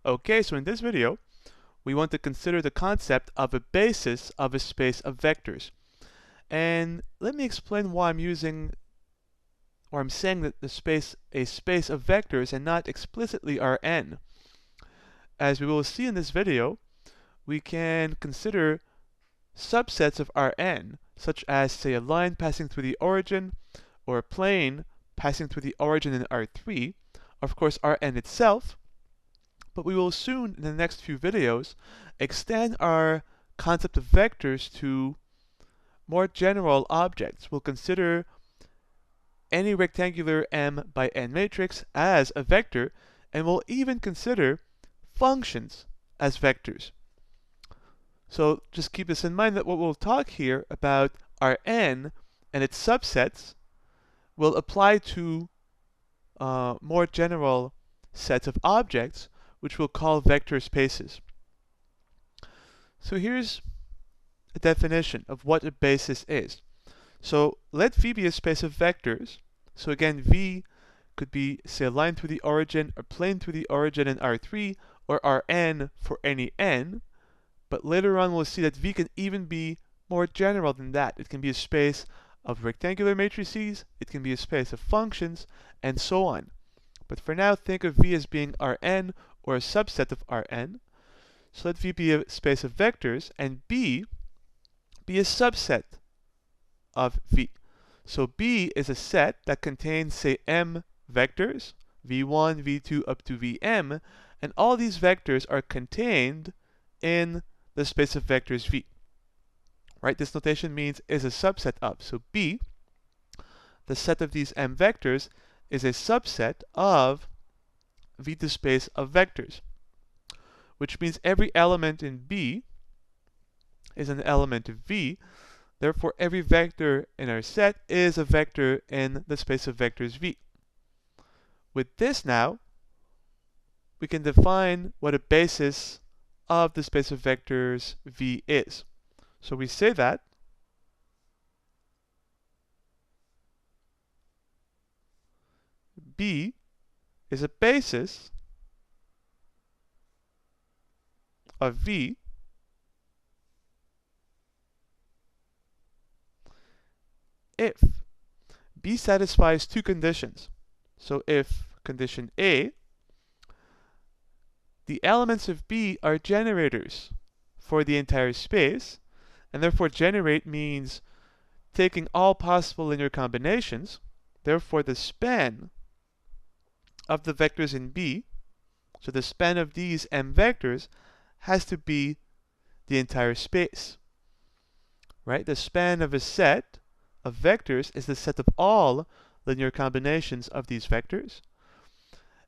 Okay, so in this video, we want to consider the concept of a basis of a space of vectors. And let me explain why I'm saying that a space of vectors and not explicitly Rn. As we will see in this video, we can consider subsets of Rn, such as, say, a line passing through the origin, or a plane passing through the origin in R3, of course Rn itself, but we will soon, in the next few videos, extend our concept of vectors to more general objects. We'll consider any rectangular M by N matrix as a vector, and we'll even consider functions as vectors. So just keep this in mind that what we'll talk here about Rn and its subsets will apply to more general sets of objects, which we'll call vector spaces. So here's a definition of what a basis is. So let V be a space of vectors. So again, V could be, say, a line through the origin, a plane through the origin in R3, or Rn for any n. But later on we'll see that V can even be more general than that. It can be a space of rectangular matrices, it can be a space of functions, and so on. But for now, think of V as being Rn, or a subset of Rn. So let V be a space of vectors, and B be a subset of V. So B is a set that contains, say, m vectors, v1, v2, up to vm, and all these vectors are contained in the space of vectors V. Right? This notation means is a subset of. So B, the set of these m vectors, is a subset of V, the space of vectors, which means every element in B is an element of V. Therefore, every vector in our set is a vector in the space of vectors V. With this now, we can define what a basis of the space of vectors V is. So we say that B is a basis of V if B satisfies two conditions. So if condition A, the elements of B are generators for the entire space, and therefore generate means taking all possible linear combinations, therefore the span of the vectors in B, so the span of these m vectors, has to be the entire space. Right? The span of a set of vectors is the set of all linear combinations of these vectors.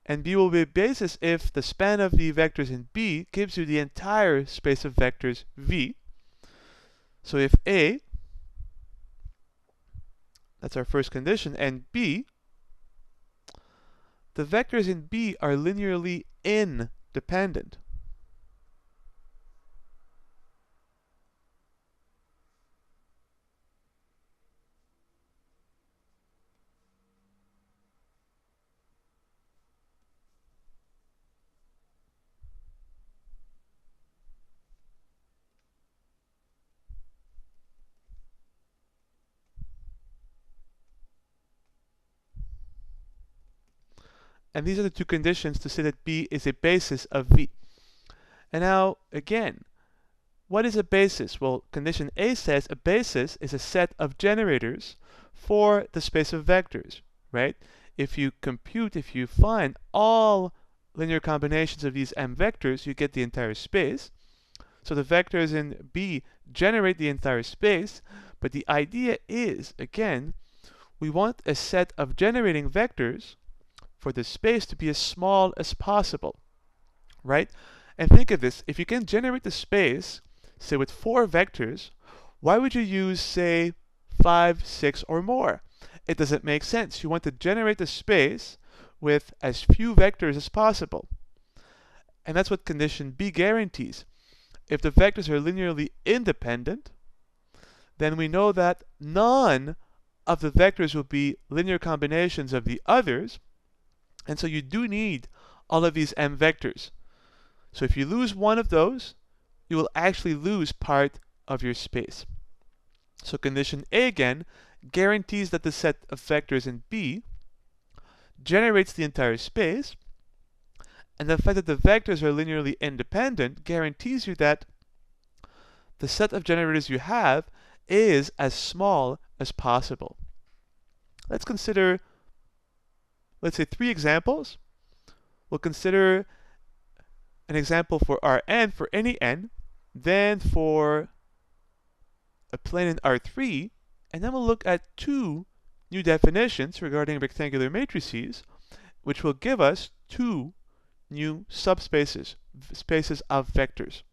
And B will be a basis if the span of the vectors in B gives you the entire space of vectors V. So if A, that's our first condition, and B, the vectors in B are linearly independent. And these are the two conditions to say that B is a basis of V. And now, again, what is a basis? Well, condition A says a basis is a set of generators for the space of vectors, right? If you find all linear combinations of these m vectors, you get the entire space. So the vectors in B generate the entire space, but the idea is, again, we want a set of generating vectors for the space to be as small as possible, right? And think of this, if you can generate the space, say with 4 vectors, why would you use, say, 5, 6, or more? It doesn't make sense. You want to generate the space with as few vectors as possible. And that's what condition B guarantees. If the vectors are linearly independent, then we know that none of the vectors will be linear combinations of the others, and so you do need all of these m vectors. So if you lose one of those, you will actually lose part of your space. So condition A again guarantees that the set of vectors in B generates the entire space, and the fact that the vectors are linearly independent guarantees you that the set of generators you have is as small as possible. Let's consider, let's say, 3 examples. We'll consider an example for Rn for any n, then for a plane in R3, and then we'll look at 2 new definitions regarding rectangular matrices, which will give us 2 new subspaces, spaces of vectors.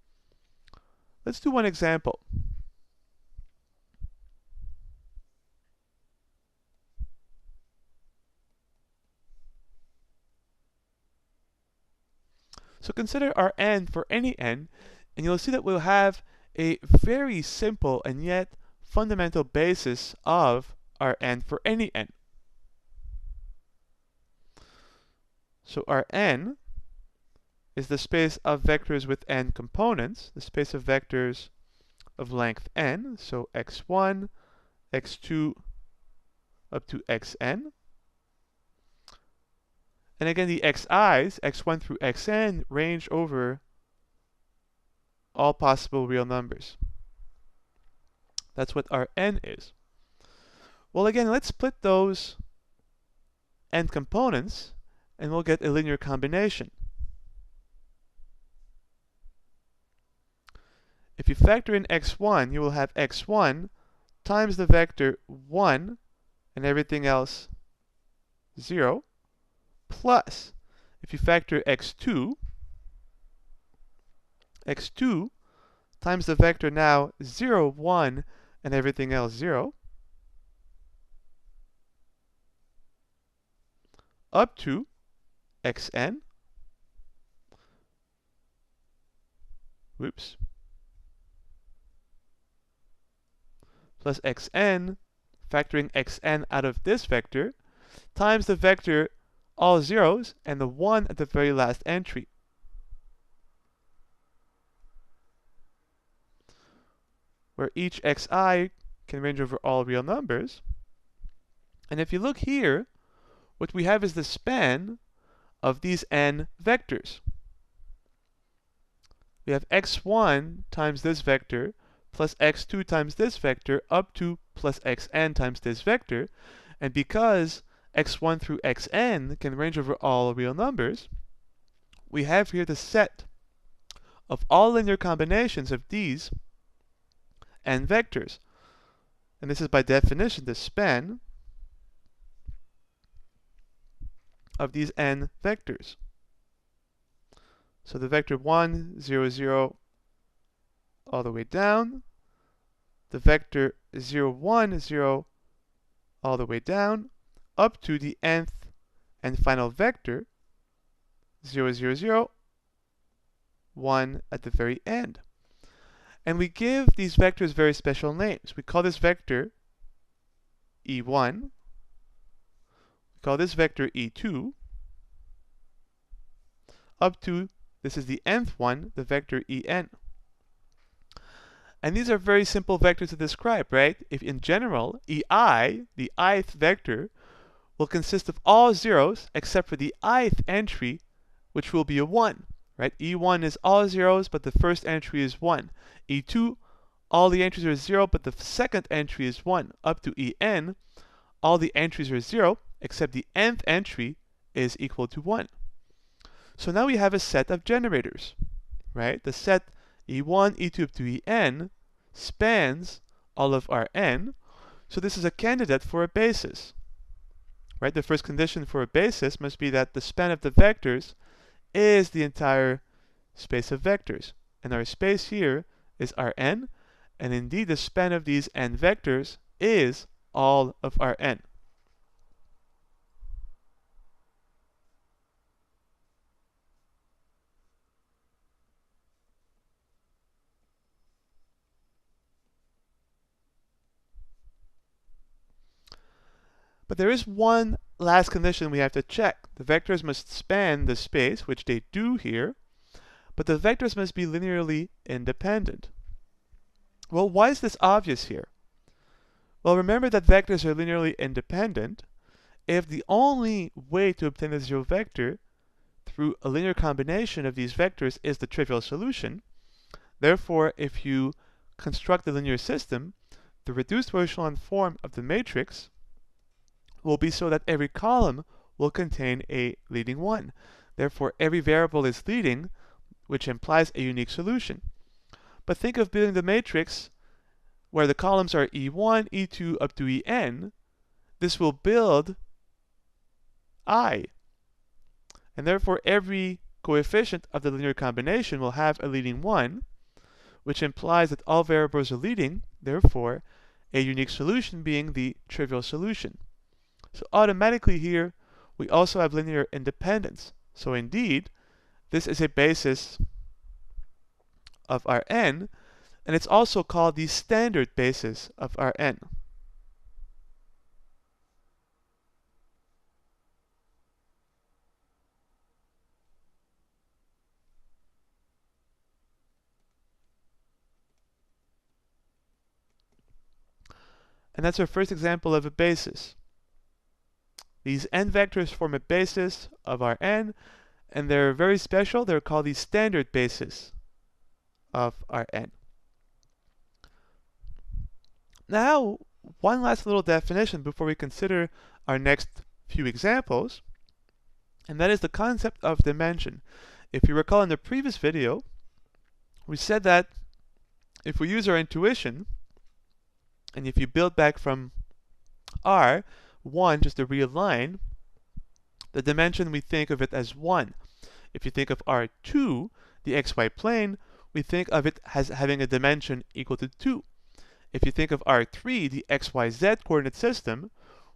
Let's do one example. So consider Rn for any n, and you'll see that we'll have a very simple and yet fundamental basis of Rn for any n. So Rn is the space of vectors with n components, the space of vectors of length n, so x1, x2, up to xn. And again, the xi's, x1 through xn, range over all possible real numbers. That's what Rn is. Well, again, let's split those n components, and we'll get a linear combination. If you factor in x1, you will have x1 times the vector 1 and everything else 0, plus, if you factor x2 times the vector now 0, 1, and everything else 0, up to xn, plus xn, factoring xn out of this vector, times the vector all zeros and the 1 at the very last entry. Where each xi can range over all real numbers. And if you look here, what we have is the span of these n vectors. We have x1 times this vector plus x2 times this vector up to plus xn times this vector. And because x1 through xn can range over all real numbers, we have here the set of all linear combinations of these n vectors. And this is by definition the span of these n vectors. So the vector 1, 0, 0, all the way down, the vector 0, 1, 0, all the way down, up to the nth and final vector 0, 0, 0, 1 at the very end. And we give these vectors very special names. We call this vector E1, we call this vector E2, up to, this is the nth one, the vector En. And these are very simple vectors to describe, right? If in general, Ei, the ith vector, will consist of all zeros except for the ith entry, which will be a 1, right? E1 is all zeros, but the first entry is 1. E2, all the entries are 0, but the second entry is 1. Up to En, all the entries are 0, except the nth entry is equal to 1. So now we have a set of generators, right? The set E1, E2 up to En spans all of Rn. So this is a candidate for a basis, right? The first condition for a basis must be that the span of the vectors is the entire space of vectors. And our space here is Rn, and indeed the span of these n vectors is all of Rn. But there is one last condition we have to check. The vectors must span the space, which they do here, but the vectors must be linearly independent. Well, why is this obvious here? Well, remember that vectors are linearly independent if the only way to obtain a zero vector through a linear combination of these vectors is the trivial solution. Therefore, if you construct the linear system, the reduced row echelon form of the matrix will be so that every column will contain a leading one. Therefore, every variable is leading, which implies a unique solution. But think of building the matrix where the columns are E1, E2 up to En. This will build I. And therefore, every coefficient of the linear combination will have a leading one, which implies that all variables are leading, therefore, a unique solution being the trivial solution. So automatically here, we also have linear independence. So indeed, this is a basis of Rn, and it's also called the standard basis of Rn. And that's our first example of a basis. These n vectors form a basis of Rn, and they're very special. They're called the standard basis of Rn. Now, one last little definition before we consider our next few examples, and that is the concept of dimension. If you recall in the previous video, we said that if we use our intuition, and if you build back from R1, just a real line, the dimension, we think of it as 1. If you think of R2, the xy plane, we think of it as having a dimension equal to 2. If you think of R3, the xyz coordinate system,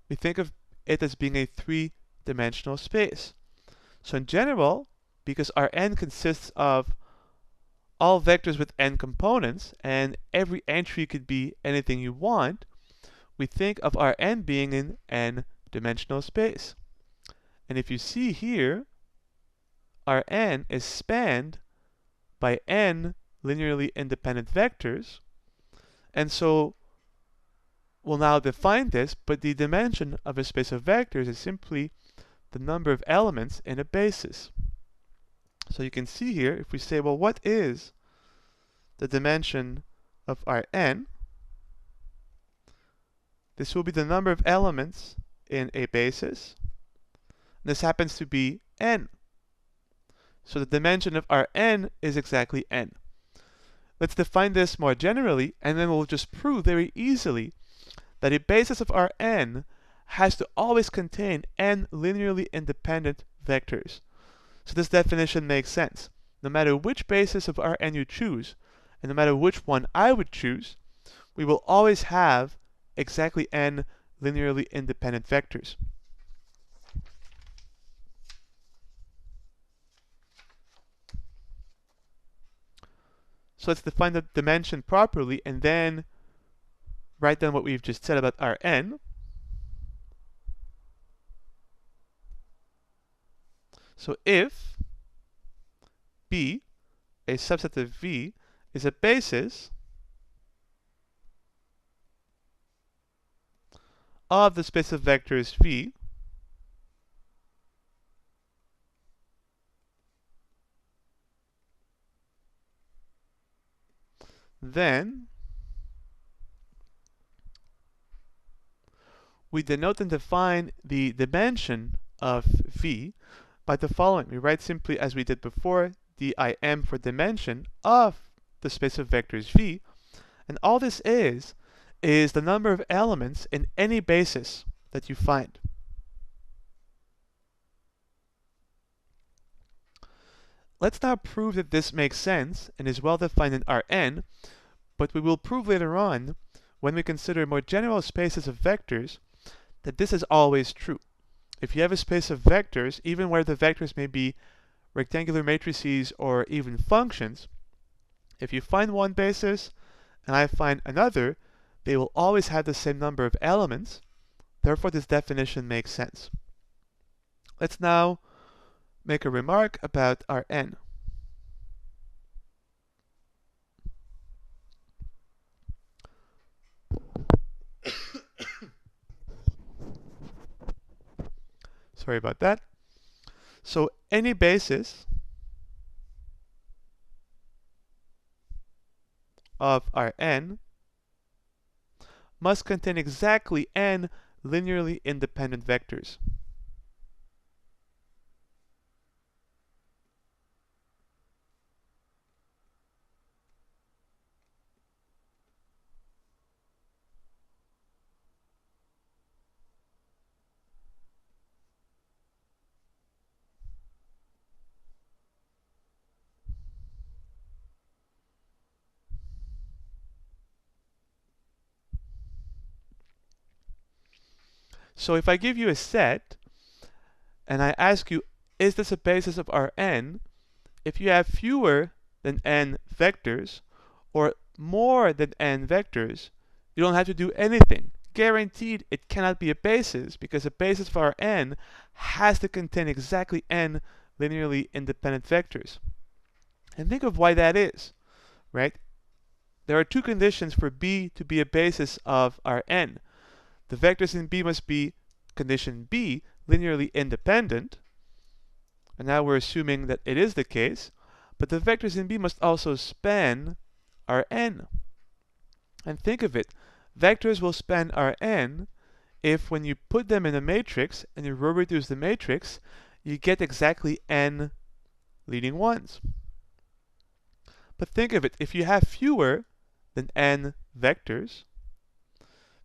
we think of it as being a 3-dimensional space. So in general, because Rn consists of all vectors with n components, and every entry could be anything you want, we think of Rn being an n-dimensional space. And if you see here, Rn is spanned by n linearly independent vectors, and so we'll now define this, but the dimension of a space of vectors is simply the number of elements in a basis. So you can see here, if we say, well, what is the dimension of Rn? This will be the number of elements in a basis. This happens to be n. So the dimension of Rn is exactly n. Let's define this more generally, and then we'll just prove very easily that a basis of Rn has to always contain n linearly independent vectors. So this definition makes sense. No matter which basis of Rn you choose, and no matter which one I would choose, we will always have exactly n linearly independent vectors. So let's define the dimension properly and then write down what we've just said about Rn. So if B, a subset of V, is a basis of the space of vectors V, then we denote and define the dimension of V by the following. We write simply, as we did before, dim for dimension of the space of vectors V, and all this is the number of elements in any basis that you find. Let's now prove that this makes sense and is well defined in Rn, but we will prove later on, when we consider more general spaces of vectors, that this is always true. If you have a space of vectors, even where the vectors may be rectangular matrices or even functions, if you find one basis and I find another, they will always have the same number of elements. Therefore, this definition makes sense. Let's now make a remark about Rn. Sorry about that. So any basis of our n must contain exactly n linearly independent vectors. So if I give you a set and I ask you, is this a basis of Rn? If you have fewer than n vectors or more than n vectors, you don't have to do anything. Guaranteed it cannot be a basis because a basis for Rn has to contain exactly n linearly independent vectors. And think of why that is, right? There are two conditions for B to be a basis of Rn. The vectors in B must be, condition B, linearly independent. And now we're assuming that it is the case. But the vectors in B must also span Rn. And think of it, vectors will span Rn if when you put them in a matrix and you row reduce the matrix, you get exactly n leading ones. But think of it, if you have fewer than n vectors,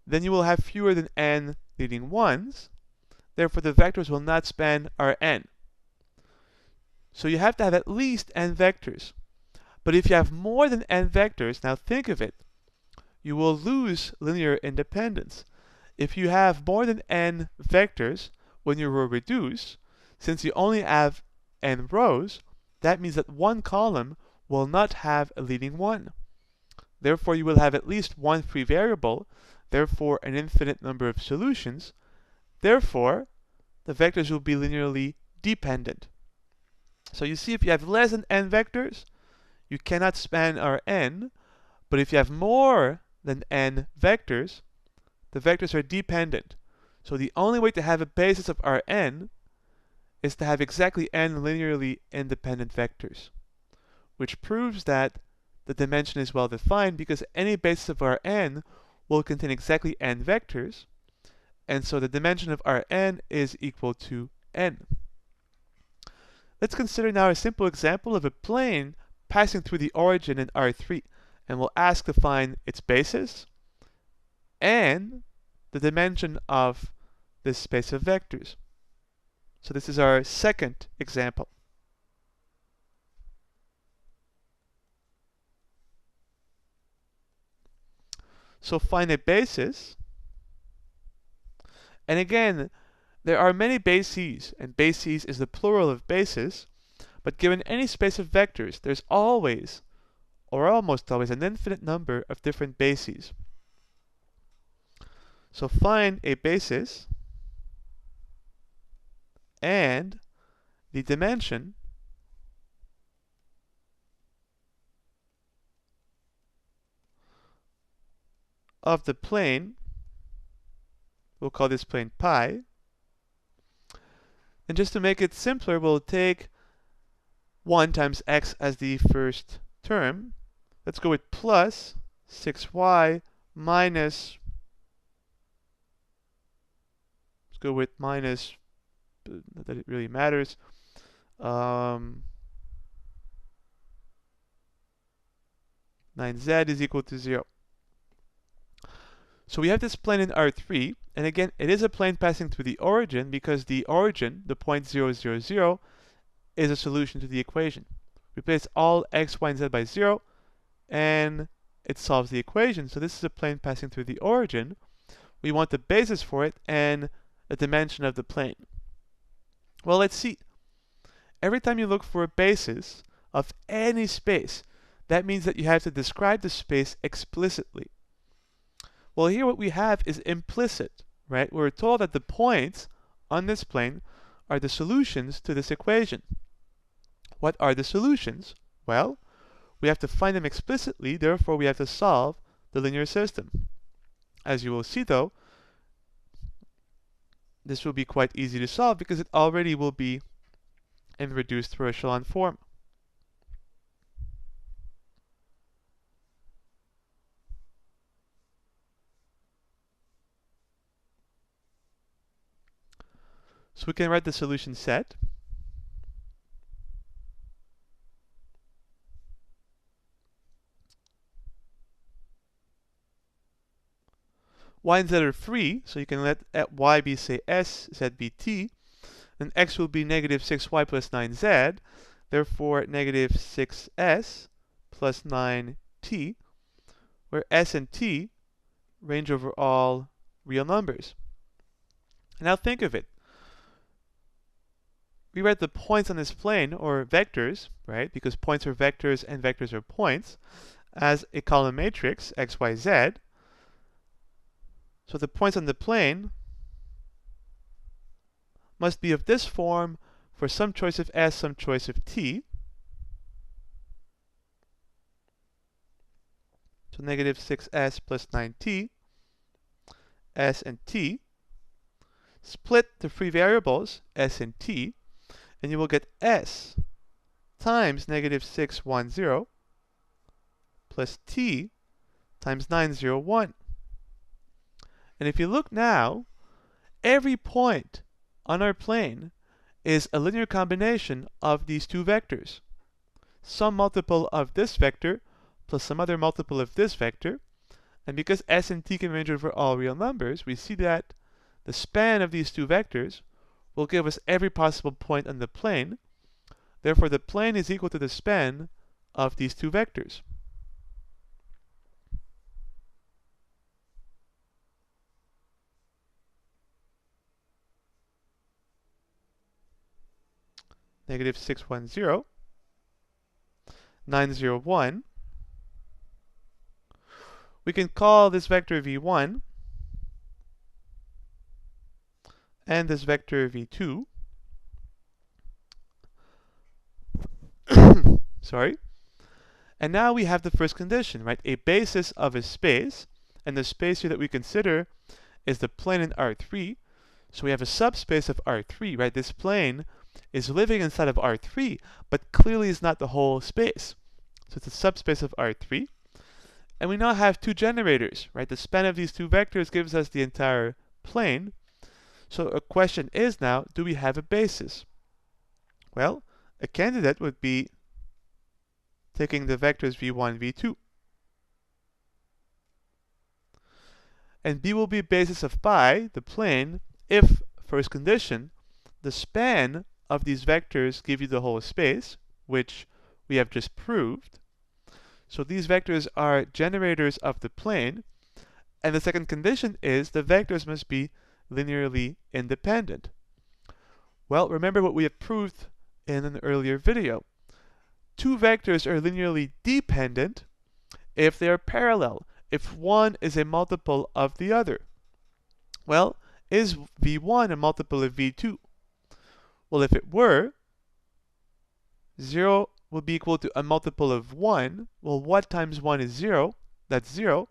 then you will have fewer than n leading ones. Therefore, the vectors will not span Rn. So you have to have at least n vectors. But if you have more than n vectors, now think of it, you will lose linear independence. If you have more than n vectors when you row reduce, since you only have n rows, that means that one column will not have a leading one. Therefore, you will have at least one free variable, therefore an infinite number of solutions. Therefore, the vectors will be linearly dependent. So you see, if you have less than n vectors, you cannot span Rn, but if you have more than n vectors, the vectors are dependent. So the only way to have a basis of Rn is to have exactly n linearly independent vectors, which proves that the dimension is well defined because any basis of Rn will contain exactly n vectors, and so the dimension of Rn is equal to n. Let's consider now a simple example of a plane passing through the origin in R3, and we'll ask to find its basis and the dimension of this space of vectors. So this is our second example. So find a basis, and again, there are many bases, and bases is the plural of basis, but given any space of vectors, there's always, or almost always, an infinite number of different bases. So find a basis and the dimension of the plane, we'll call this plane pi. And just to make it simpler, we'll take 1 times x as the first term. Let's go with plus 6y minus, let's go with minus, not that it really matters, 9z is equal to 0. So we have this plane in R3, and again, it is a plane passing through the origin because the origin, the point 0, 0, 0, is a solution to the equation. Replace all x, y, and z by 0, and it solves the equation. So this is a plane passing through the origin. We want the basis for it and the dimension of the plane. Well, let's see. Every time you look for a basis of any space, that means that you have to describe the space explicitly. Well, here what we have is implicit, right? We're told that the points on this plane are the solutions to this equation. What are the solutions? Well, we have to find them explicitly, therefore we have to solve the linear system. As you will see though, this will be quite easy to solve because it already will be in reduced through echelon form. So we can write the solution set. Y and z are free, so you can let y be, say, s, z be t, and x will be negative 6y plus 9z, therefore negative 6s plus 9t, where s and t range over all real numbers. Now think of it. We write the points on this plane, or vectors, right, because points are vectors and vectors are points, as a column matrix, x, y, z. So the points on the plane must be of this form for some choice of s, some choice of t. So negative 6s plus 9t, s and t. Split the free variables, s and t, and you will get s times negative 610 plus t times 901. And if you look now, every point on our plane is a linear combination of these two vectors. Some multiple of this vector plus some other multiple of this vector. And because s and t can range over all real numbers, we see that the span of these two vectors will give us every possible point on the plane. Therefore, the plane is equal to the span of these two vectors. Negative 610, 901. We can call this vector v1 and this vector v2. Sorry. And now we have the first condition, right? A basis of a space, and the space here that we consider is the plane in R3. So we have a subspace of R3, right? This plane is living inside of R3, but clearly is not the whole space. So it's a subspace of R3. And we now have two generators, right? The span of these two vectors gives us the entire plane. So a question is now, do we have a basis? Well, a candidate would be taking the vectors v1, v2. And B will be basis of pi, the plane, if, first condition, the span of these vectors give you the whole space, which we have just proved. So these vectors are generators of the plane. And the second condition is the vectors must be linearly independent. Well, remember what we have proved in an earlier video. Two vectors are linearly dependent if they are parallel, if one is a multiple of the other. Well, is v1 a multiple of v2? Well, if it were, 0 will be equal to a multiple of 1. Well, what times 1 is 0? That's 0.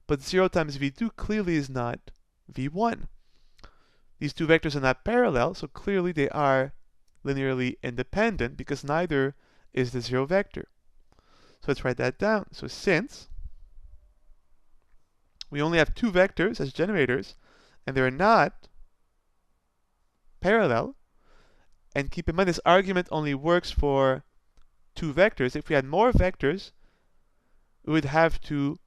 But 0 times v2 clearly is not v1. These two vectors are not parallel, so clearly they are linearly independent because neither is the 0 vector. So let's write that down. So since we only have two vectors as generators, and they're not parallel, and keep in mind this argument only works for two vectors. If we had more vectors, we would have to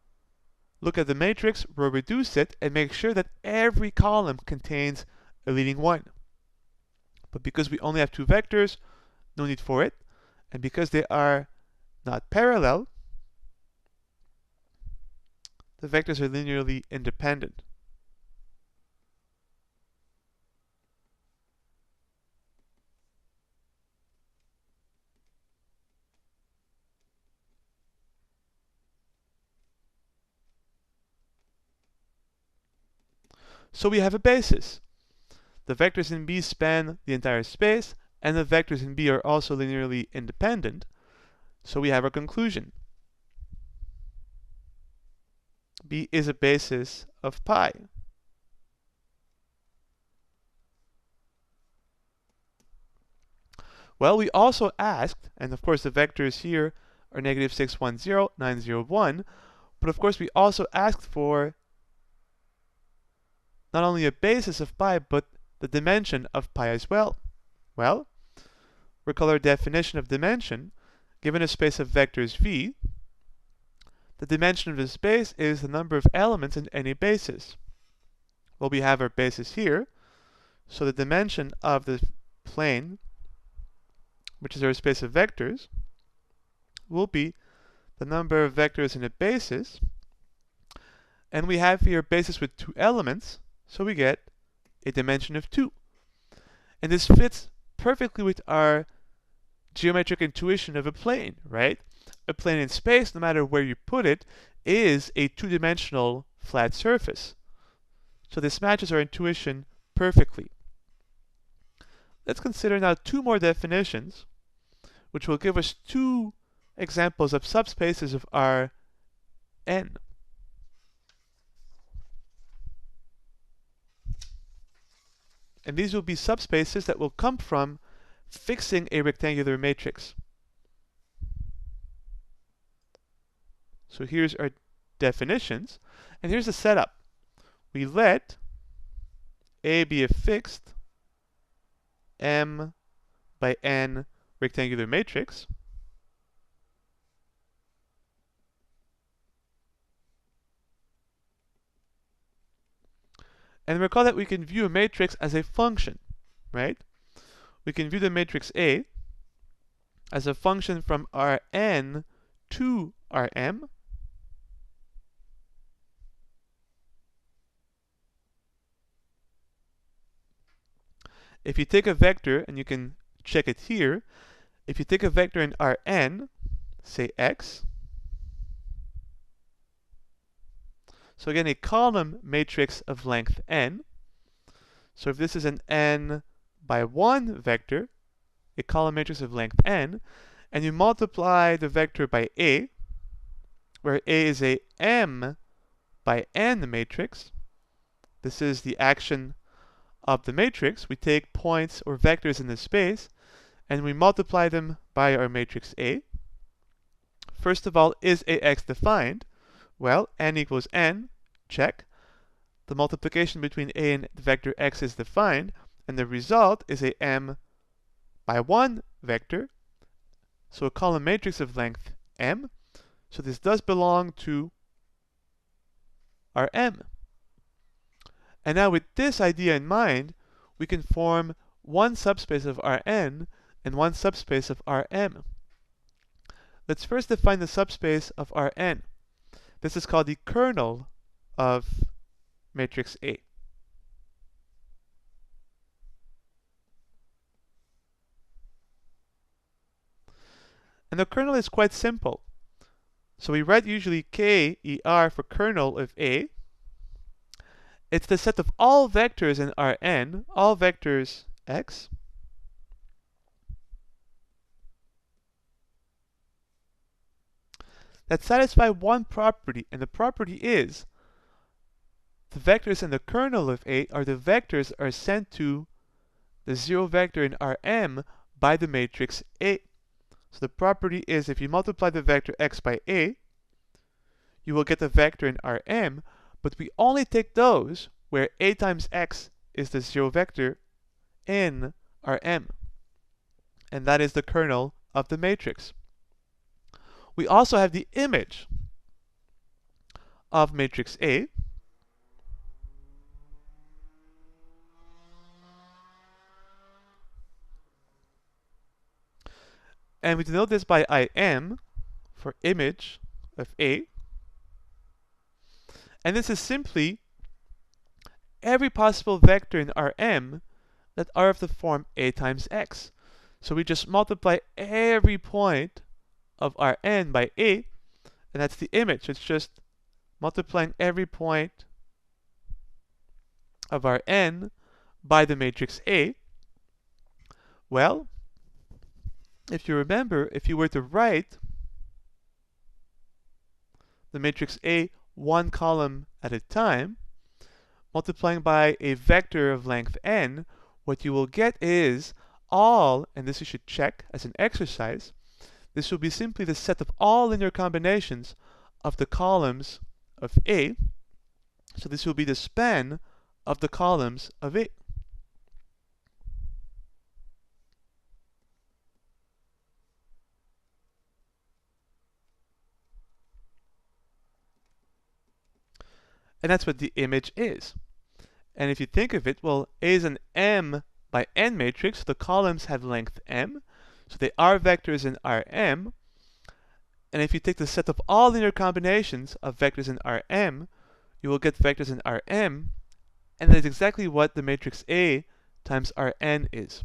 look at the matrix, row reduce it, and make sure that every column contains a leading one. But because we only have two vectors, no need for it. And because they are not parallel, the vectors are linearly independent. So we have a basis. The vectors in B span the entire space, and the vectors in B are also linearly independent. So we have our conclusion. B is a basis of pi. Well, we also asked, and of course the vectors here are negative 6, 1, 0, 9, 0, 1, but of course we also asked for not only a basis of pi, but the dimension of pi as well. Well, recall our definition of dimension. Given a space of vectors V, the dimension of the space is the number of elements in any basis. Well, we have our basis here, so the dimension of the plane, which is our space of vectors, will be the number of vectors in a basis, and we have here a basis with 2 elements, so we get a dimension of 2. And this fits perfectly with our geometric intuition of a plane, right? A plane in space, no matter where you put it, is a 2-dimensional flat surface. So this matches our intuition perfectly. Let's consider now 2 more definitions, which will give us 2 examples of subspaces of Rn. And these will be subspaces that will come from fixing a rectangular matrix. So here's our definitions, and here's the setup. We let A be a fixed M by N rectangular matrix. And recall that we can view a matrix as a function, right? We can view the matrix A as a function from Rn to Rm. If you take a vector, and you can check it here, if you take a vector in Rn, say x, so again, a column matrix of length n. So if this is an n by 1 vector, a column matrix of length n, and you multiply the vector by A, where A is a m by n matrix, this is the action of the matrix. We take points or vectors in the space, and we multiply them by our matrix A. First of all, is Ax defined? Well, n equals n, check. The multiplication between A and the vector x is defined, and the result is a m by 1 vector, so a column matrix of length m. So this does belong to Rm. And now with this idea in mind, we can form one subspace of Rn and one subspace of Rm. Let's first define the subspace of Rn. This is called the kernel of matrix A. And the kernel is quite simple. So we write usually K-ER for kernel of A. It's the set of all vectors in Rn, all vectors x, that satisfy one property, and the property is the vectors in the kernel of A are the vectors are sent to the 0 vector in Rm by the matrix A. So the property is if you multiply the vector x by A, you will get the vector in Rm, but we only take those where A times x is the 0 vector in Rm. And that is the kernel of the matrix. We also have the image of matrix A. And we denote this by Im for image of A. And this is simply every possible vector in Rm that are of the form A times x. So we just multiply every point of Rn by A, and that's the image. It's just multiplying every point of Rn by the matrix A. Well, if you remember, if you were to write the matrix A one column at a time, multiplying by a vector of length n, what you will get is all, and this you should check as an exercise, this will be simply the set of all linear combinations of the columns of A. So this will be the span of the columns of A. And that's what the image is. And if you think of it, well, A is an m by n matrix. So the columns have length m. So they are vectors in Rm. And if you take the set of all linear combinations of vectors in Rm, you will get vectors in Rm. And that is exactly what the matrix A times Rn is.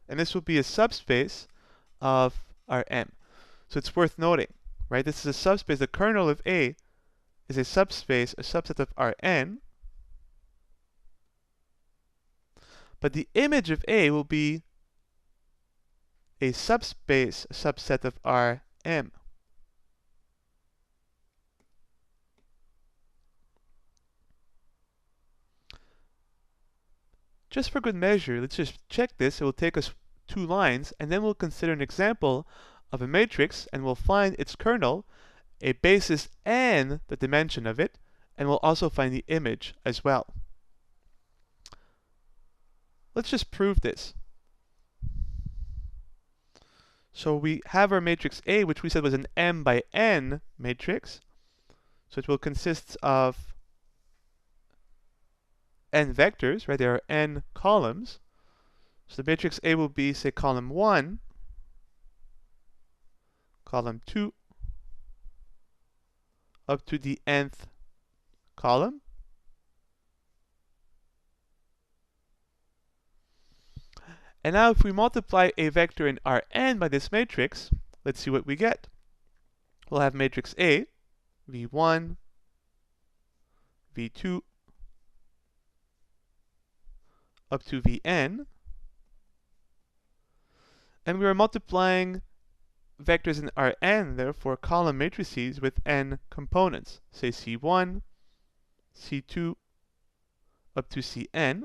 And this will be a subspace of Rm. So it's worth noting, right? This is a subspace. The kernel of A is a subspace, a subset of Rn. But the image of A will be a subspace, a subset of Rm. Just for good measure, let's just check this. It will take us 2 lines, and then we'll consider an example of a matrix, and we'll find its kernel, a basis, and the dimension of it, and we'll also find the image as well. Let's just prove this. So we have our matrix A, which we said was an m by n matrix. So it will consist of n vectors, right? There are n columns. So the matrix A will be, say, column 1, column 2, up to the nth column. And now if we multiply a vector in Rn by this matrix, let's see what we get. We'll have matrix A, v1, v2, up to vn. And we are multiplying vectors in Rn, therefore column matrices with n components, say C1, C2, up to Cn.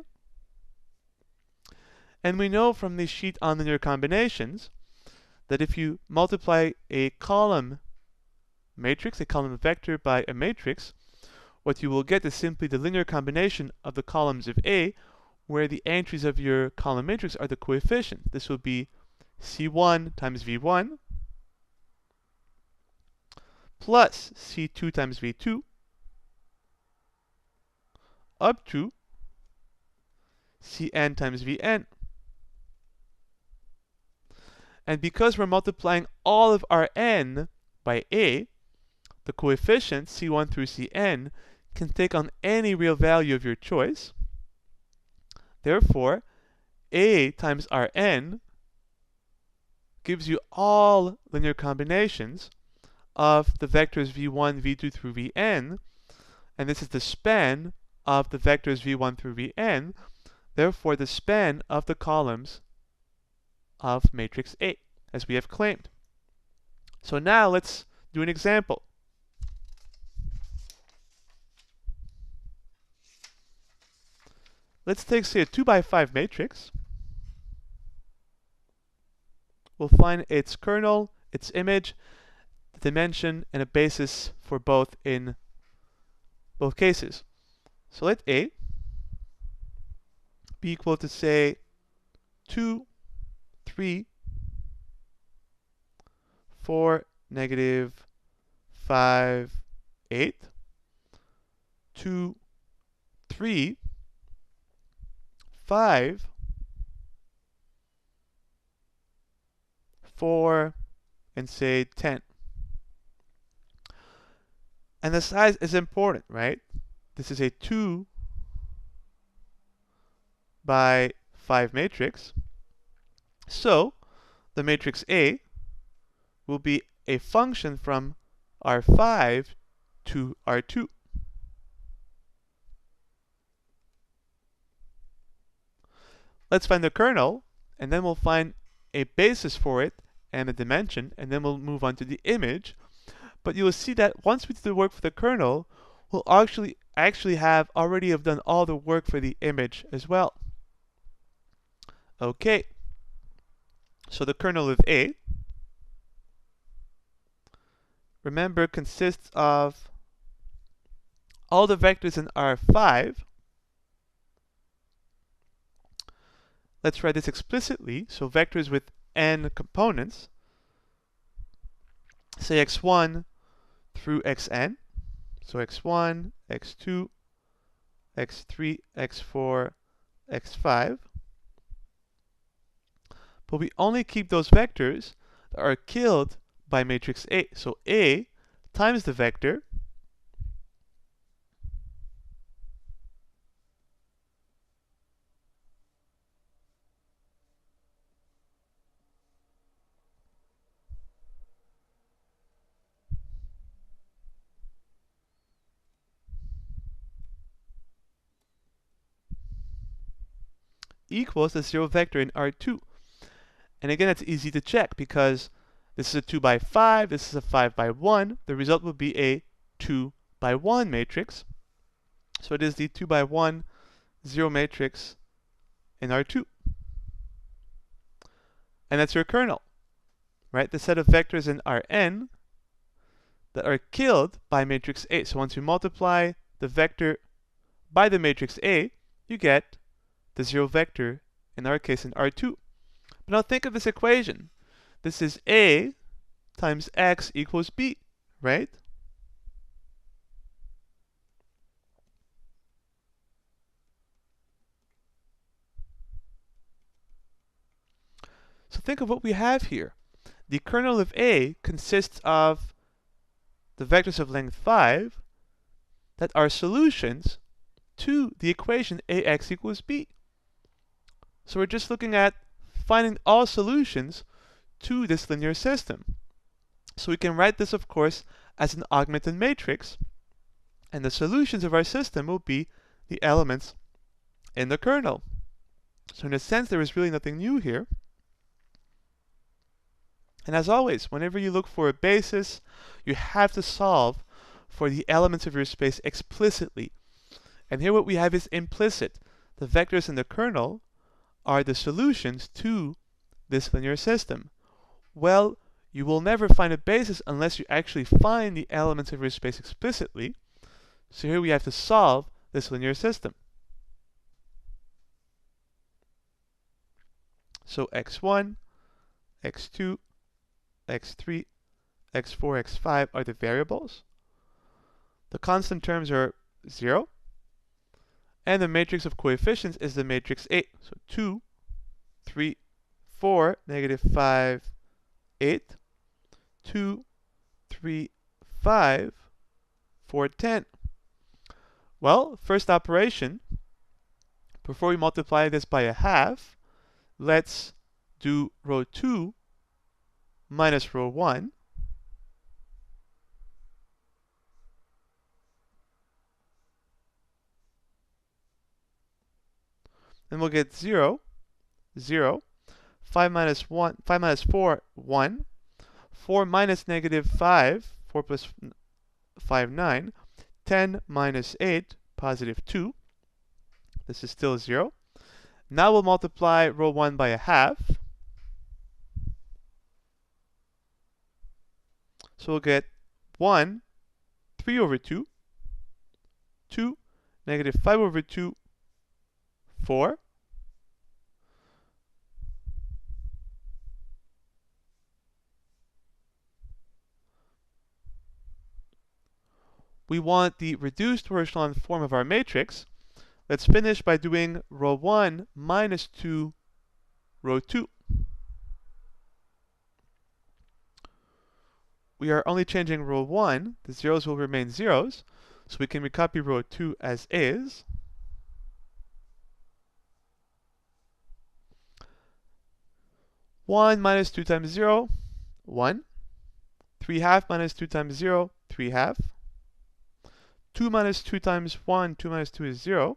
And we know from the sheet on linear combinations that if you multiply a column matrix, a column vector by a matrix, what you will get is simply the linear combination of the columns of A, where the entries of your column matrix are the coefficients. This will be C1 times V1 plus C2 times V2 up to Cn times Vn. And because we're multiplying all of Rn by A, the coefficients C1 through Cn can take on any real value of your choice. Therefore, A times Rn gives you all linear combinations of the vectors v1, v2 through vn, and this is the span of the vectors v1 through vn, therefore the span of the columns of matrix A, as we have claimed. So now let's do an example. Let's take, say, a 2 by 5 matrix. We'll find its kernel, its image, the dimension, and a basis for both in both cases. So let A be equal to, say, 2, 3, 4, negative 5, 8, 2, 3, 5, 4, and say 10. And the size is important, right? This is a 2 by 5 matrix. So the matrix A will be a function from R5 to R2. Let's find the kernel, and then we'll find a basis for it and a dimension, and then we'll move on to the image. But you will see that once we do the work for the kernel, we'll actually have already have done all the work for the image as well. Okay, so the kernel of A, remember, consists of all the vectors in R5. Let's write this explicitly. So vectors with n components, say x1 through xn. So x1, x2, x3, x4, x5. But we only keep those vectors that are killed by matrix A. So A times the vector equals the 0 vector in R2. And again, it's easy to check because this is a 2 by 5, this is a 5 by 1. The result will be a 2 by 1 matrix. So it is the 2 by 1 0 matrix in R2. And that's your kernel, right? The set of vectors in Rn that are killed by matrix A. So once you multiply the vector by the matrix A, you get the 0 vector, in our case in R2. But now think of this equation. This is A times X equals B, right? So think of what we have here. The kernel of A consists of the vectors of length 5 that are solutions to the equation AX equals B. So we're just looking at finding all solutions to this linear system. So we can write this, of course, as an augmented matrix, and the solutions of our system will be the elements in the kernel. So in a sense, there is really nothing new here. And as always, whenever you look for a basis, you have to solve for the elements of your space explicitly. And here what we have is implicit. The vectors in the kernel are the solutions to this linear system. Well, you will never find a basis unless you actually find the elements of your space explicitly. So here we have to solve this linear system. So x1, x2, x3, x4, x5 are the variables. The constant terms are 0. And the matrix of coefficients is the matrix A. So 2, 3, 4, negative 5, 8, 2, 3, 5, 4, 10. Well, first operation, before we multiply this by a half, let's do row 2 minus row 1. Then we'll get 0, 0. 5 minus 1, 5 minus 4, 1. 4 minus negative 5, 4 plus 5, 9. 10 minus 8, positive 2. This is still 0. Now we'll multiply row 1 by a half. So we'll get 1, 3 over 2, 2, negative 5 over 2, 4. We want the reduced to echelon form of our matrix. Let's finish by doing row 1 minus 2, row 2. We are only changing row 1. The zeros will remain zeros. So we can recopy row 2 as is. One minus 2 times 0, 1. 3 half minus 2 times 0, 3 half. 2 minus 2 times 1, 2 minus 2 is 0.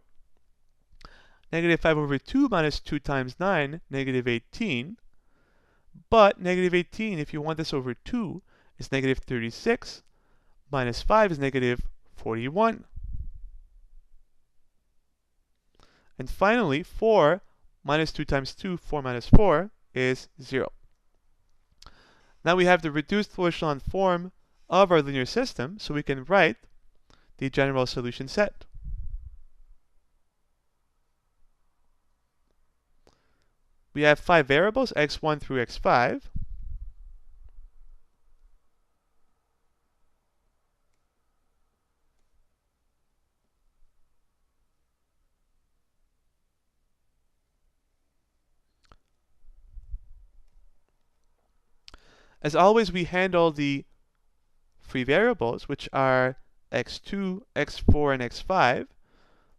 Negative 5 over 2 minus 2 times 9, negative 18. But negative 18, if you want this over 2, is negative 36. Minus 5 is negative 41. And finally, 4 minus 2 times 2, 4 minus 4, is 0. Now we have the reduced full echelon form of our linear system, so we can write the general solution set. We have 5 variables, x1 through x5. As always, we handle the free variables, which are x2, x4, and x5.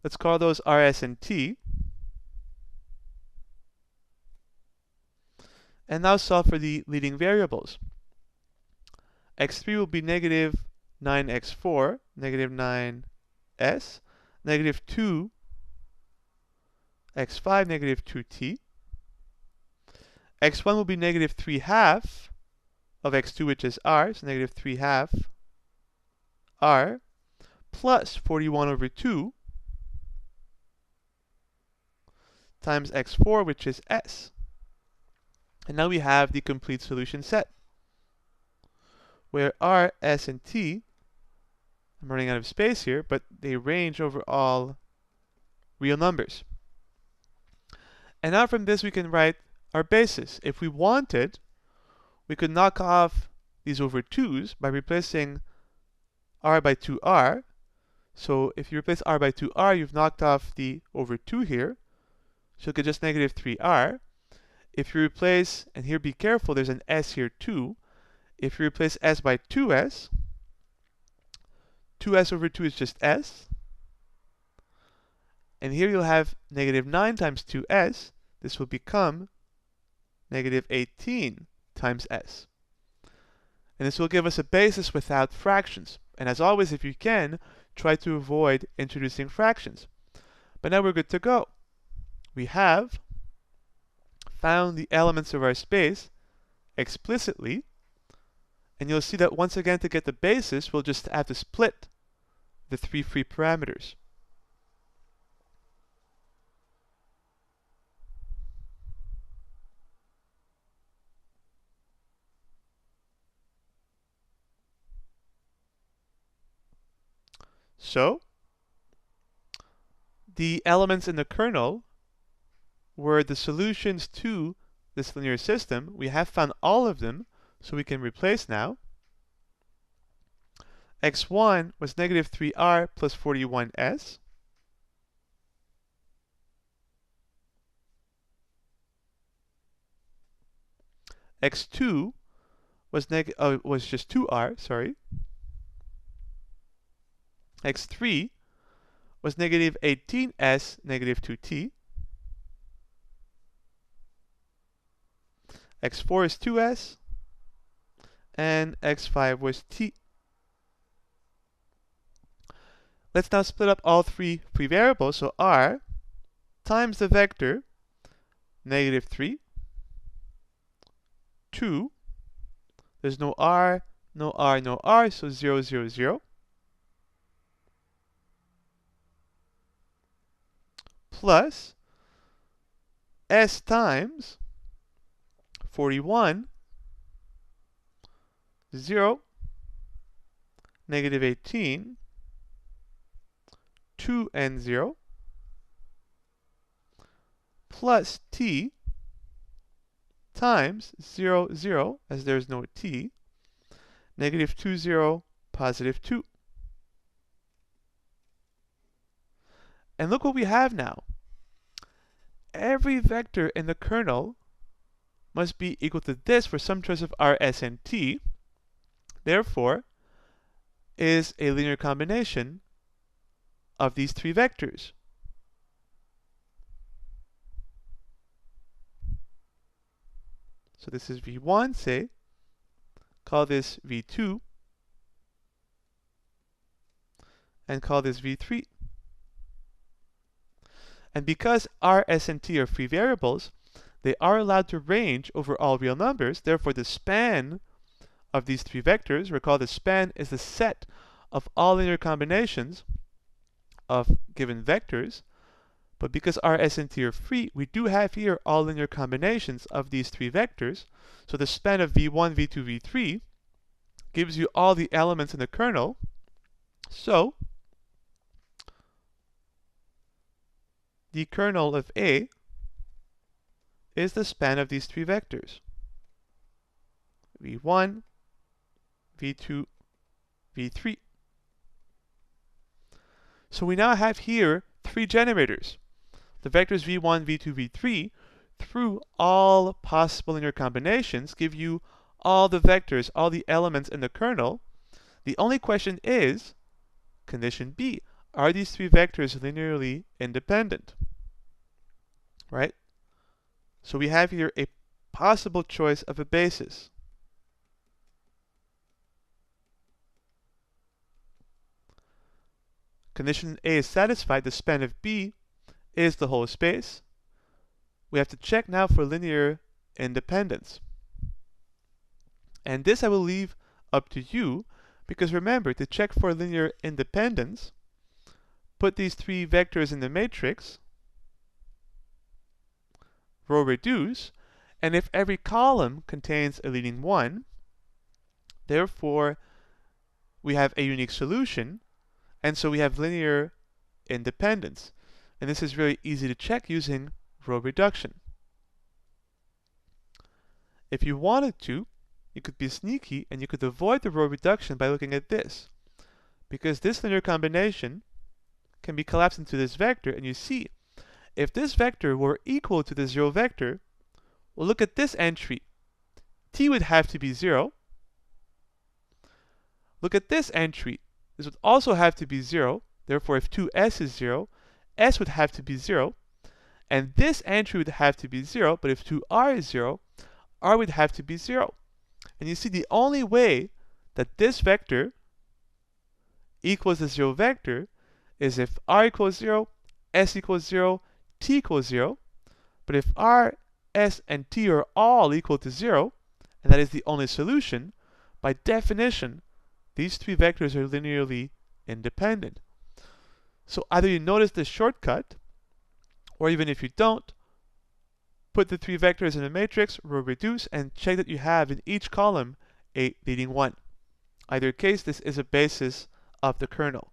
Let's call those rs and t. And now solve for the leading variables. x3 will be negative 9x4, negative 9s, negative 2 x5, negative 2t. x1 will be negative 3 half of x2, which is r, so negative 3 half r, plus 41 over 2 times x4, which is s. And now we have the complete solution set, where r, s, and t, I'm running out of space here, but they range over all real numbers. And now from this we can write our basis. If we wanted, we could knock off these over 2's by replacing r by 2r. So if you replace r by 2r, you've knocked off the over 2 here. So you get just negative 3r. If you replace, and here be careful, there's an s here too. If you replace s by 2s, 2s over 2 is just s. And here you'll have negative 9 times 2s. This will become negative 18 times s. And this will give us a basis without fractions. And as always, if you can, try to avoid introducing fractions. But now we're good to go. We have found the elements of our space explicitly. And you'll see that once again, to get the basis, we'll just have to split the 3 free parameters. So, the elements in the kernel were the solutions to this linear system. We have found all of them, so we can replace now. x1 was negative 3r plus 41s. x2 was just 2r, sorry. x3 was negative 18s, negative 2t. x4 is 2s, and x5 was t. Let's now split up all 3 free variables, so r times the vector negative 3, 2, there's no r, no r, no r, so 0, 0, 0, plus s times 41, 0, negative 18, 2 and 0, plus t times 0, 0, as there's no t, negative 2, 0, positive 2. And look what we have now. Every vector in the kernel must be equal to this for some choice of r, s, and t. Therefore, is a linear combination of these 3 vectors. So this is v1, say. Call this v2. And call this v3. And because r, s, and t are free variables, they are allowed to range over all real numbers. Therefore, the span of these 3 vectors, recall the span is the set of all linear combinations of given vectors, But because R, S, and T are free, we do have here all linear combinations of these three vectors. So the span of v1, v2, v3 gives you all the elements in the kernel. So the kernel of A is the span of these three vectors, v1, v2, v3. So we now have here three generators. The vectors v1, v2, v3, through all possible linear combinations, give you all the vectors, all the elements in the kernel. The only question is, condition B, are these three vectors linearly independent? Right? So we have here a possible choice of a basis. Condition A is satisfied, the span of B is the whole space. We have to check now for linear independence. And this I will leave up to you, because remember, to check for linear independence, put these three vectors in the matrix, row reduce, and if every column contains a leading 1, therefore we have a unique solution, and so we have linear independence. And this is really easy to check using row reduction. If you wanted to, you could be sneaky and you could avoid the row reduction by looking at this. Because this linear combination can be collapsed into this vector, and you see, if this vector were equal to the 0 vector, well, look at this entry. T would have to be 0. Look at this entry. This would also have to be 0. Therefore, if 2s is 0, s would have to be 0. And this entry would have to be 0, but if 2r is 0, r would have to be 0. And you see, the only way that this vector equals the 0 vector is if r equals 0, s equals 0, t equals 0. But if r, s, and t are all equal to 0, and that is the only solution, by definition, these three vectors are linearly independent. So either you notice this shortcut, or even if you don't, put the three vectors in a matrix, row reduce, and check that you have in each column a leading 1. Either case, this is a basis of the kernel.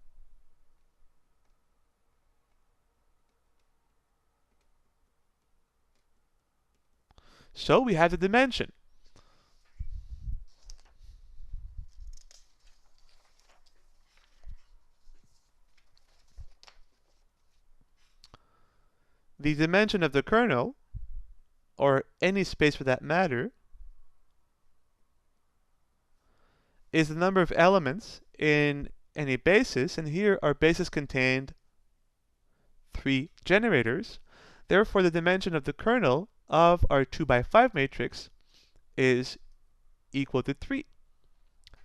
So we have the dimension. The dimension of the kernel, or any space for that matter, is the number of elements in any basis, and here our basis contained 3 generators. Therefore, the dimension of the kernel of our 2×5 matrix is equal to 3.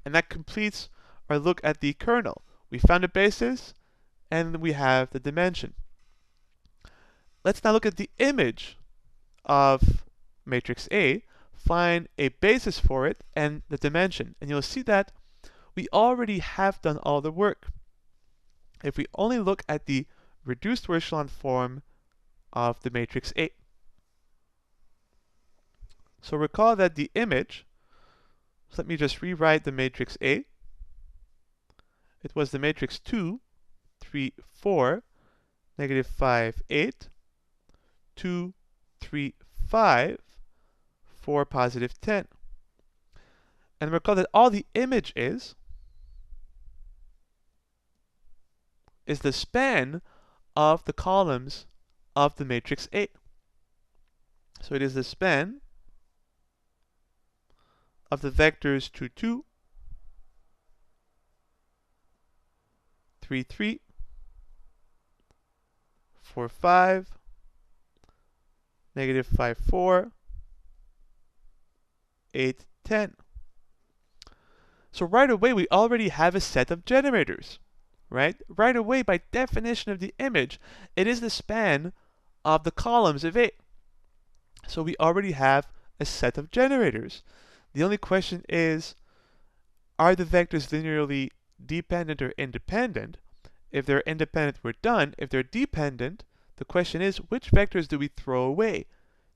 And that completes our look at the kernel. We found a basis, and we have the dimension. Let's now look at the image of matrix A, find a basis for it, and the dimension. And you'll see that we already have done all the work. If we only look at the reduced echelon form of the matrix A. So recall that the image, so let me just rewrite the matrix A. It was the matrix 2, 3, 4, -5, 8, 2, 3, 5, 4, +10. And recall that all the image is the span of the columns of the matrix A. So it is the span of the vectors 2, 2, 3, 3, 4, 5, -5, 4, 8, 10. So right away we already have a set of generators, right? Right away, by definition of the image, it is the span of the columns of A. So we already have a set of generators. The only question is, are the vectors linearly dependent or independent? If they're independent, we're done. If they're dependent, The question is, which vectors do we throw away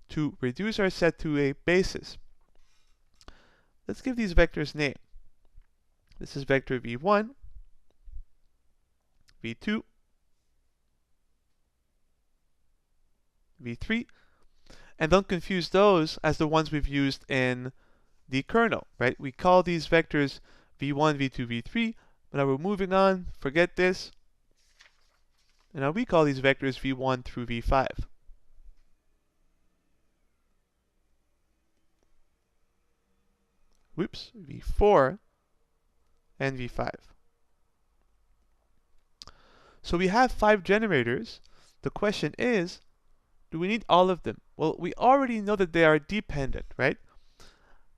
to reduce our set to a basis? Let's give these vectors name. This is vector v1, v2, v3, and don't confuse those as the ones we've used in the kernel, right? We call these vectors v1, v2, v3, but now we're moving on, forget this, and now we call these vectors v1 through v5. Whoops, v4 and v5. So we have 5 generators. The question is, do we need all of them? Well, we already know that they are dependent, right?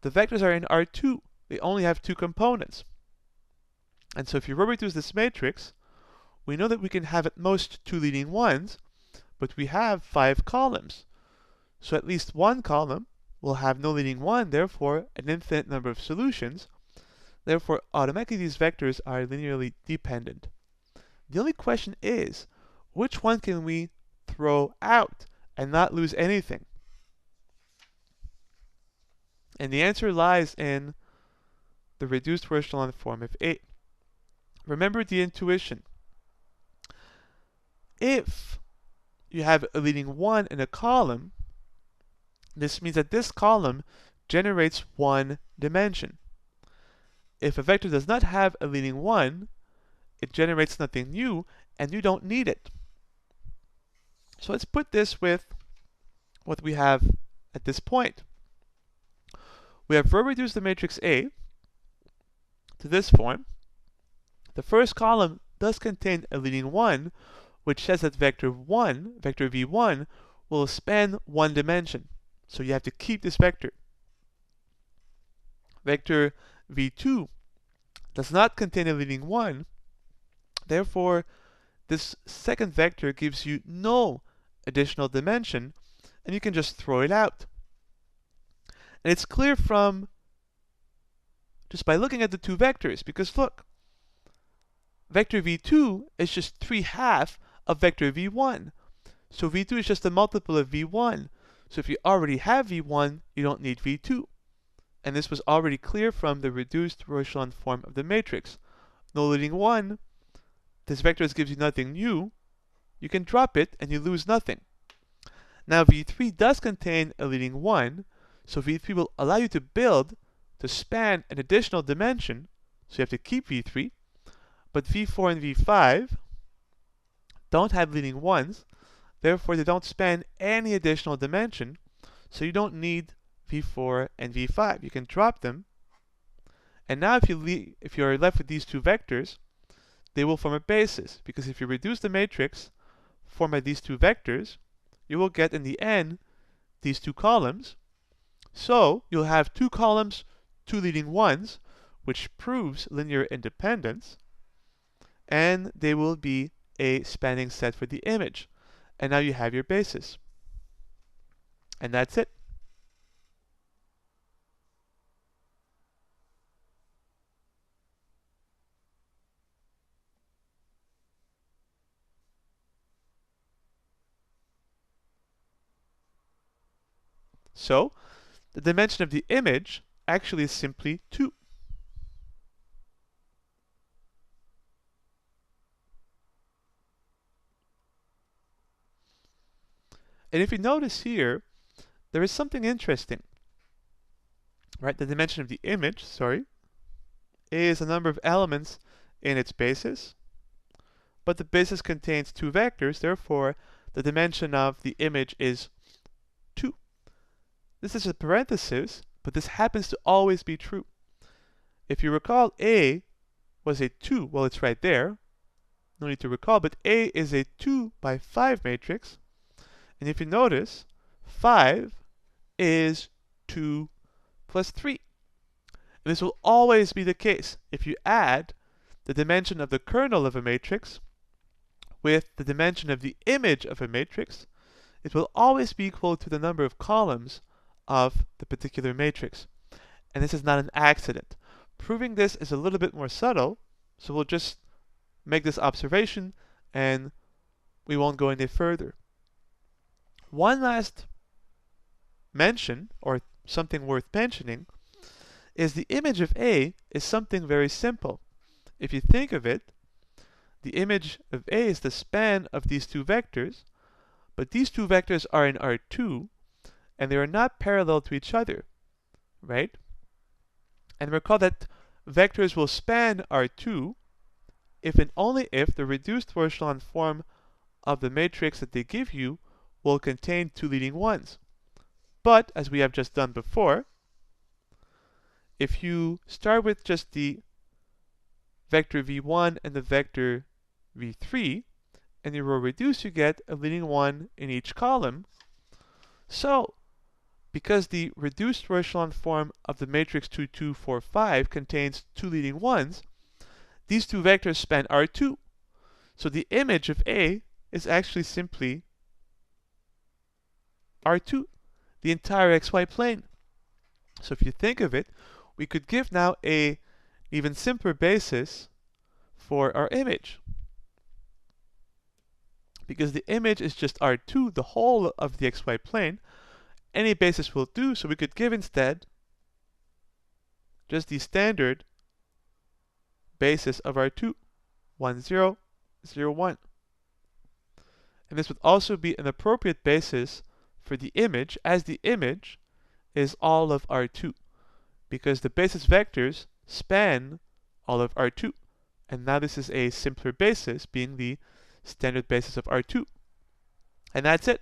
The vectors are in R2. They only have 2 components. And so if you reproduce this matrix, we know that we can have at most 2 leading ones, but we have 5 columns. So at least one column will have no leading one, therefore an infinite number of solutions. Therefore, automatically these vectors are linearly dependent. The only question is, which one can we throw out and not lose anything? And the answer lies in the reduced first echelon form of A. Remember the intuition. If you have a leading 1 in a column, this means that this column generates one dimension. If a vector does not have a leading 1, it generates nothing new, and you don't need it. So let's put this with what we have at this point. We have reduced the matrix A to this form. The first column does contain a leading 1, which says that vector v1, will span one dimension. So you have to keep this vector. Vector v2 does not contain a leading 1. Therefore, this second vector gives you no additional dimension, and you can just throw it out. And it's clear from just by looking at the 2 vectors, because look, vector v2 is just 3/2 of vector v1. So v2 is just a multiple of v1. So if you already have v1, you don't need v2. And this was already clear from the reduced row echelon form of the matrix. No leading 1. This vector gives you nothing new. You can drop it and you lose nothing. Now v3 does contain a leading 1, so v3 will allow you to build to span an additional dimension, so you have to keep v3. But v4 and v5 don't have leading 1s, therefore they don't span any additional dimension, so you don't need v4 and v5. You can drop them. And now if you are left with these 2 vectors, they will form a basis, because if you reduce the matrix formed by these 2 vectors, you will get in the end these 2 columns. So you'll have 2 columns, 2 leading 1s, which proves linear independence, and they will be a spanning set for the image. And now you have your basis. And that's it. So, the dimension of the image actually is simply 2. And if you notice here, there is something interesting. Right? The dimension of the image, is the number of elements in its basis. But the basis contains 2 vectors, therefore the dimension of the image is 2. This is a parenthesis, but this happens to always be true. If you recall, A was a 2, well, it's right there. No need to recall, but A is a 2 by 5 matrix. And if you notice, 5 is 2 plus 3. And this will always be the case. If you add the dimension of the kernel of a matrix with the dimension of the image of a matrix, it will always be equal to the number of columns of the particular matrix. And this is not an accident. Proving this is a little bit more subtle, so we'll just make this observation and we won't go any further. One last mention, or something worth mentioning, is the image of A is something very simple. If you think of it, the image of A is the span of these two vectors, but these two vectors are in R2, and they are not parallel to each other, right? And recall that vectors will span R2 if and only if the reduced to echelon form of the matrix that they give you will contain two leading ones. But, as we have just done before, if you start with just the vector v1 and the vector v3, and you will reduce, you get a leading one in each column. So, because the reduced to echelon form of the matrix 2, 2, 4, 5 contains two leading ones, these two vectors span R2. So the image of A is actually simply R2, the entire xy plane. So if you think of it, we could give now a even simpler basis for our image. Because the image is just R2, the whole of the xy plane, any basis will do, so we could give instead just the standard basis of R2, 1, 0, 0, 1. And this would also be an appropriate basis for the image, as the image is all of R2, because the basis vectors span all of R2. And now this is a simpler basis, being the standard basis of R2. And that's it.